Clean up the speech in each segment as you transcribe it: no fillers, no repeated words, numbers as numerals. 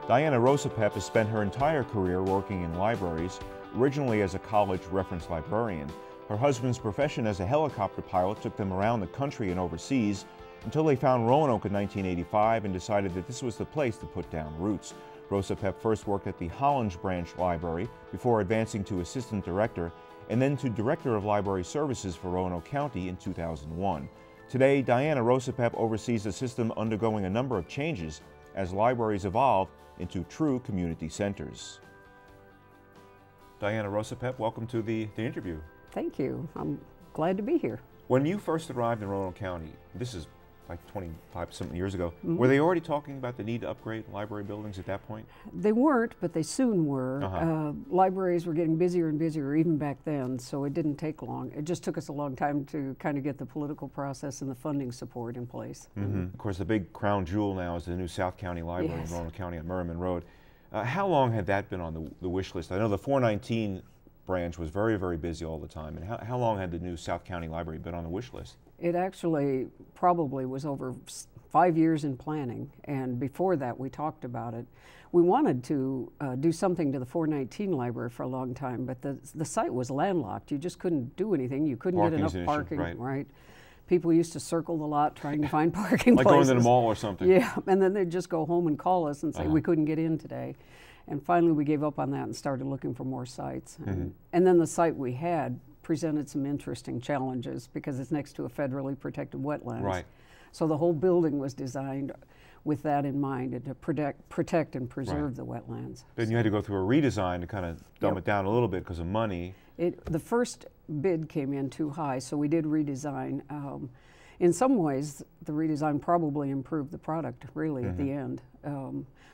Diana Rosenpepe has spent her entire career working in libraries, originally as a college reference librarian. Her husband's profession as a helicopter pilot took them around the country and overseas until they found Roanoke in 1985 and decided that this was the place to put down roots. Rosenpepe first worked at the Holland Branch Library before advancing to assistant director and then to director of library services for Roanoke County in 2001. Today, Diana Rosenpepe oversees a system undergoing a number of changes as libraries evolve into true community centers. Diana Rosenpepe, welcome to the interview. Thank you. I'm glad to be here. When you first arrived in Roanoke County, this is like 25-something years ago, were they already talking about the need to upgrade library buildings at that point? They weren't, but they soon were. Libraries were getting busier and busier even back then, so it didn't take long. It just took us a long time to kind of get the political process and the funding support in place. Of course, the big crown jewel now is the new South County Library in Roanoke County on Merriman Road. How long had that been on the wish list? I know the 419 branch was very, very busy all the time. And how long had the new South County Library been on the wish list? It actually probably was over 5 years in planning, and before that we talked about it. We wanted to do something to the 419 library for a long time, but the site was landlocked. You just couldn't do anything. You couldn't get enough parking, right? People used to circle the lot trying to find parking like places. Going to the mall or something. Yeah, and then they'd just go home and call us and say, we couldn't get in today. And finally we gave up on that and started looking for more sites. And then the site we had presented some interesting challenges because it's next to a federally protected wetlands. Right. So the whole building was designed with that in mind, and to protect and preserve the wetlands. Then you had to go through a redesign to kind of dumb it down a little bit because of money. The first bid came in too high, so we did redesign. In some ways, the redesign probably improved the product, really, at the end.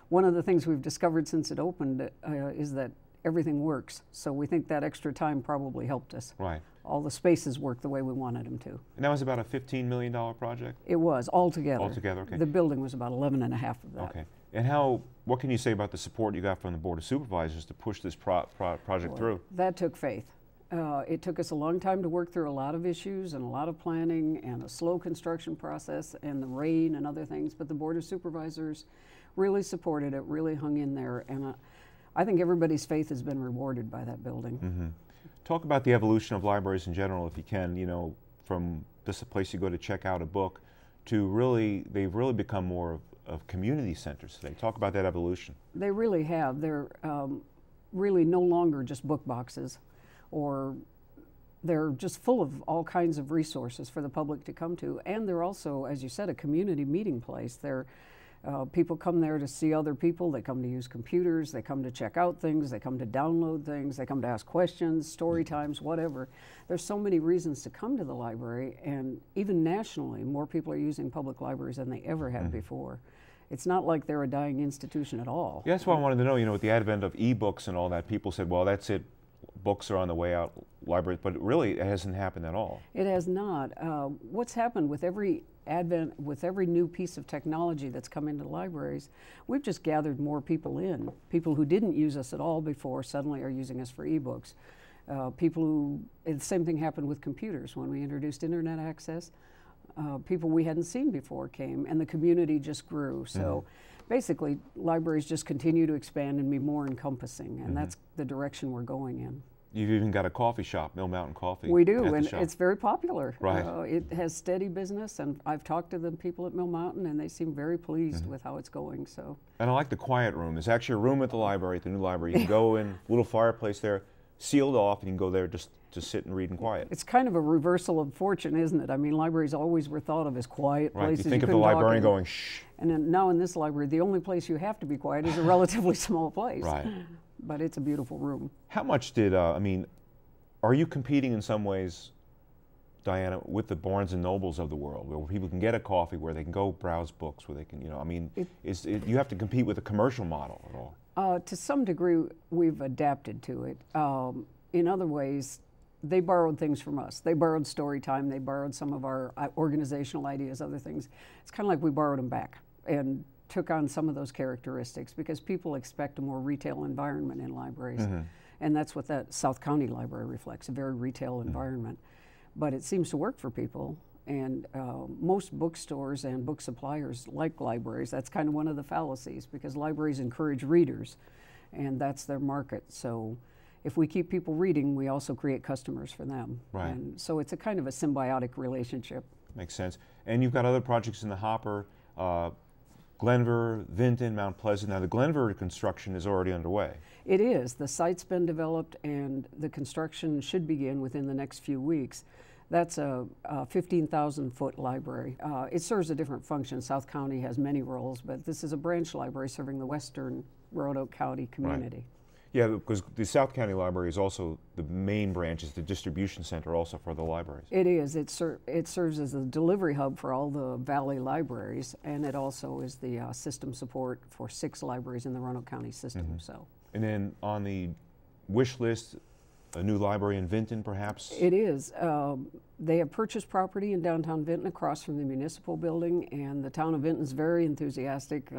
One of the things we've discovered since it opened is that everything works. So we think that extra time probably helped us. Right. All the spaces work the way we wanted them to. And that was about a $15 million project? It was, altogether. Altogether, okay. The building was about 11.5 of that. Okay. And what can you say about the support you got from the Board of Supervisors to push this project through? That took faith. It took us a long time to work through a lot of issues and a lot of planning and a slow construction process and the rain and other things, but the Board of Supervisors really supported it, really hung in there, and I think everybody's faith has been rewarded by that building. Talk about the evolution of libraries in general, if you can, you know, from this place you go to check out a book to they've really become more of community centers today. Talk about that evolution. They really have. They're really no longer just book boxes, or they're just full of all kinds of resources for the public to come to, and they're also, as you said, a community meeting place. People come there to see other people, they come to use computers, they come to check out things, they come to download things, they come to ask questions, story times, whatever. There's so many reasons to come to the library, and even nationally, more people are using public libraries than they ever had before. It's not like they're a dying institution at all. Yeah, that's what I wanted to know, you know, with the advent of e-books and all that, people said, well, that's it, books are on the way out, libraries, but really it hasn't happened at all. It has not. What's happened with every with every new piece of technology that's come into libraries, we've just gathered more people in. People who didn't use us at all before suddenly are using us for e-books. The same thing happened with computers. When we introduced internet access, people we hadn't seen before came, and the community just grew. So basically, libraries just continue to expand and be more encompassing, and that's the direction we're going in. You've even got a coffee shop, Mill Mountain Coffee. We do, and it's very popular. Right. It has steady business, and I've talked to the people at Mill Mountain, and they seem very pleased with how it's going. So. And I like the quiet room. There's actually a room at the library, at the new library. You can go in, little fireplace there, sealed off, and you can go there just to sit and read in quiet. It's kind of a reversal of fortune, isn't it? I mean, libraries always were thought of as quiet places. You think of the librarian going, shh. And then now in this library, the only place you have to be quiet is a relatively small place. Right. But it's a beautiful room. How much did, are you competing in some ways, Diana, with the Barnes and Nobles of the world, where people can get a coffee, where they can go browse books, where they can, you have to compete with a commercial model at all? To some degree, we've adapted to it. In other ways, they borrowed things from us. They borrowed story time, they borrowed some of our organizational ideas, other things. It's kind of like we borrowed them back and took on some of those characteristics because people expect a more retail environment in libraries. And that's what that South County Library reflects, a very retail environment. But it seems to work for people, And most bookstores and book suppliers like libraries. That's kind of one of the fallacies, because libraries encourage readers, and that's their market. So if we keep people reading, we also create customers for them. Right. And so it's a kind of a symbiotic relationship. Makes sense. And you've got other projects in the hopper, Glenver, Vinton, Mount Pleasant. Now the Glenver construction is already underway. It is. The site's been developed and the construction should begin within the next few weeks. That's a 15,000-foot library. It serves a different function. South County has many roles, but this is a branch library serving the western Roanoke County community. Right. Yeah, because the South County Library is also the main branch, is the distribution center also for the libraries. It is. It serves as a delivery hub for all the Valley libraries, and it also is the system support for 6 libraries in the Roanoke County system. So. And then on the wish list, a new library in Vinton, perhaps? It is. They have purchased property in downtown Vinton across from the municipal building, and the town of Vinton is very enthusiastic.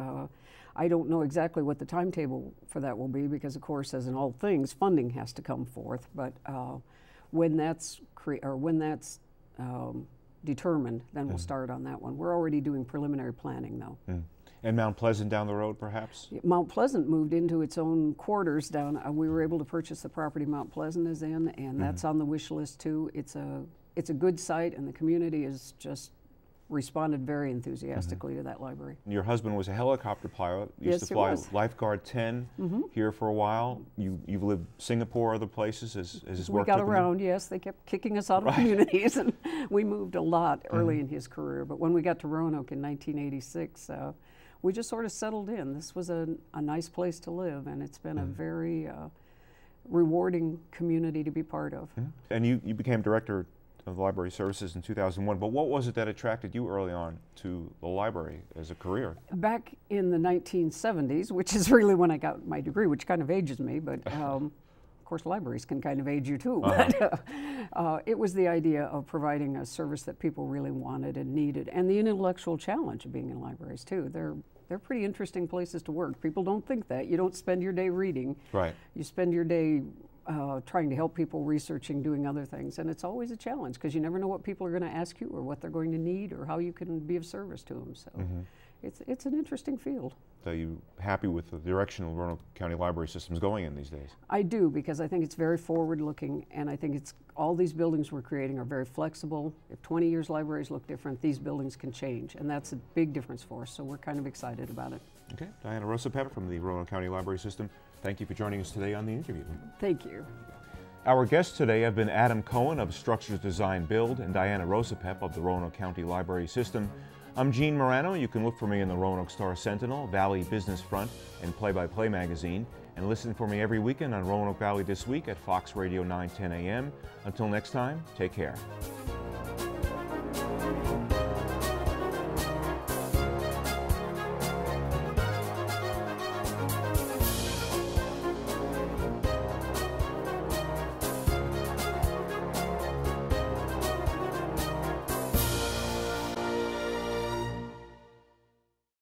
I don't know exactly what the timetable for that will be, because of course, as in all things, funding has to come forth. But when that's determined, then we'll start on that one. We're already doing preliminary planning, though. And Mount Pleasant down the road, perhaps? Mount Pleasant moved into its own quarters down. We were able to purchase the property Mount Pleasant is in, and that's on the wish list too. It's a good site, and the community has just responded very enthusiastically to that library. Your husband was a helicopter pilot. Used to fly Lifeguard 10 here for a while. You've lived Singapore, other places as his work. We got around, yes. They kept kicking us out of communities, and we moved a lot early in his career. But when we got to Roanoke in 1986, we just sort of settled in. This was a nice place to live, and it's been a very rewarding community to be part of. And you became director of library services in 2001, but what was it that attracted you early on to the library as a career? Back in the 1970s, which is really when I got my degree, which kind of ages me, but of course libraries can kind of age you too. But it was the idea of providing a service that people really wanted and needed, and the intellectual challenge of being in libraries too. They're pretty interesting places to work. People don't think that. You don't spend your day reading. Right. You spend your day trying to help people, researching, doing other things, and it's always a challenge, because you never know what people are going to ask you or what they're going to need or how you can be of service to them. So it's an interesting field. So you happy with the direction the Roanoke County Library System is going in these days? I do, because I think it's very forward-looking, and I think all these buildings we're creating are very flexible. If 20 years libraries look different, these buildings can change, and that's a big difference for us, so we're kind of excited about it. Okay, Diana Rosenpepe from the Roanoke County Library System, thank you for joining us today on the interview. Thank you. Our guests today have been Adam Cohen of Structures Design Build and Diana Rosenpepe of the Roanoke County Library System. I'm Gene Marrano. You can look for me in the Roanoke Star-Sentinel, Valley Business Front, and Play-by-Play magazine, and listen for me every weekend on Roanoke Valley This Week at Fox Radio 910 AM. Until next time, take care.